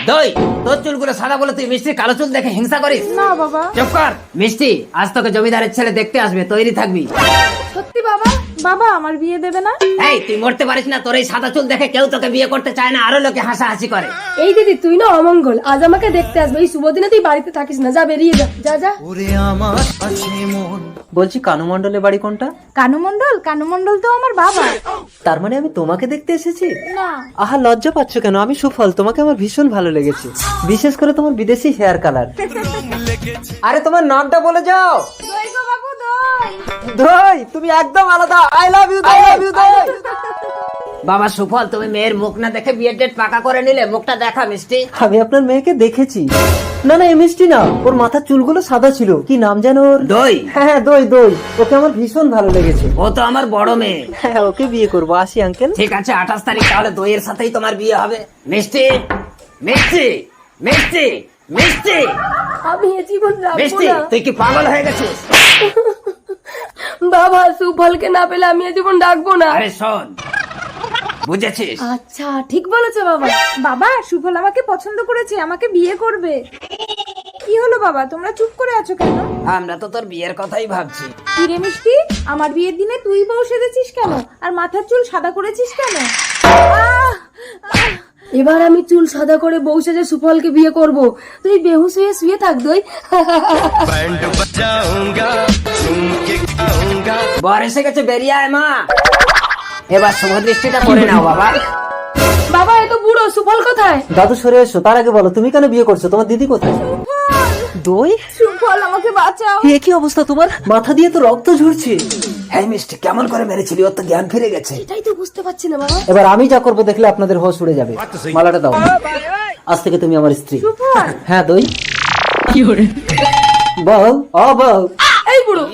দই, তোর চুলগুলো সাদা বলে তুই মিষ্টির কালো চুল দেখে হিংসা করিস? না বাবা। চুপ কর মিষ্টি, আজ তোকে জমিদারের ছেলে দেখতে আসবে, তৈরি থাকবি। সত্যি বাবা? বাবা আমার বিয়ে দেবে না? এই তুই মরতে পারিস না, তোর এই সাদা চুল দেখে কেউ তোকে বিয়ে করতে চায় না, আরো লোকে হাসাহাসি করে। এই দিদি তুই না অমঙ্গল, আজ আমাকে দেখতে আসবে, এই শুভ দিনে তুই বাড়িতে থাকিস না, যা বেরিয়ে যা, যা যা। বলছি কানু মণ্ডলের বাড়ি কোনটা? কানু মণ্ডল? কানু মণ্ডল তো আমার বাবা। তার মানে আমি তোমাকে দেখতে এসেছি? না। আহা লজ্জা পাচ্ছ কেন? আমি সুফল, তোমাকে আমার ভীষণ ভালো লেগেছে, বিশেষ করে তোমার বিদেশি হেয়ার কালার। আরে তোমার নামটা বলে যাও। দই গো বাবু, দই। দই, তুমি একদম আলাদা। I love you, I love you দই। বাবা সুফল, তুমি মেয়ের মুখ না দেখে বিয়ের ডেট পাকা করে নিলে, মুখটা দেখা মিষ্টি। আমি আপনার মেয়েকে দেখেছি। না না, এই মিষ্টি না, ওর মাথার চুলগুলো সাদা ছিল, কি নাম যেন ওর? দই। হ্যাঁ দই, দই, ওকে আমার ভীষণ ভালো লেগেছে। ও তো আমার বড় মেয়ে। হ্যাঁ ওকে বিয়ে করবো। আসি আঙ্কেল। ঠিক আছে 28 তারিখ, তাহলে দইয়ের সাথেই তোমার বিয়ে হবে। মিষ্টি, মিষ্টি, মিষ্টি, মিষ্টি, আমি এ জীবন রাখবো মিষ্টি, না। তুই কি পাগল হয়ে গেছিস? বাবা সুফলকে না পেলে আমি এ জীবন ডাকবো না। আরে শোন, বুঝেছিস? আচ্ছা ঠিক বলেছো বাবা। বাবা সুফল আমাকে পছন্দ করেছে, আমাকে বিয়ে করবে। কি হলো বাবা, তোমরা চুপ করে আছো কেন? আমরা তো তোর বিয়ের কথাই ভাবছি। কি রে মিষ্টি, আমার বিয়ের দিনে তুই বউ সেজেছিস কেন, আর মাথার চুল সাদা করেছিস কেন? এবার আমি চুল সাদা করে বউ সেজে সুফলকে বিয়ে করব, তুই বেহুশ হয়ে শুয়ে থাক দই। বর এসে গেছে, বেরিয়ে আয় মা। এবার শুভ দৃষ্টিটা করে নাও বাবা। বাবা এত বুড়ো, সুফল কোথায়? দাদু সরে এসো, তার আগে বলো তুমি কেন বিয়ে করছো? তোমার দিদি কোথায়? দই, সুফল আমাকে বাঁচাও। এ কি অবস্থা তোমার? মাথা দিয়ে তো রক্ত ঝরছে। হ্যাঁ মিষ্টি, কেমন করে মেরেছিলি? ওর তো জ্ঞান ফিরে গেছে। এটাই তো বুঝতে পারছি না বাবা। এবার আমি যা করবো দেখলে আপনাদের হোশ উড়ে যাবে। মালাটা দাও, আজ থেকে তুমি আমার স্ত্রী। সুফল। হ্যাঁ দই। বউ, ও বউ। এই বুড়ো।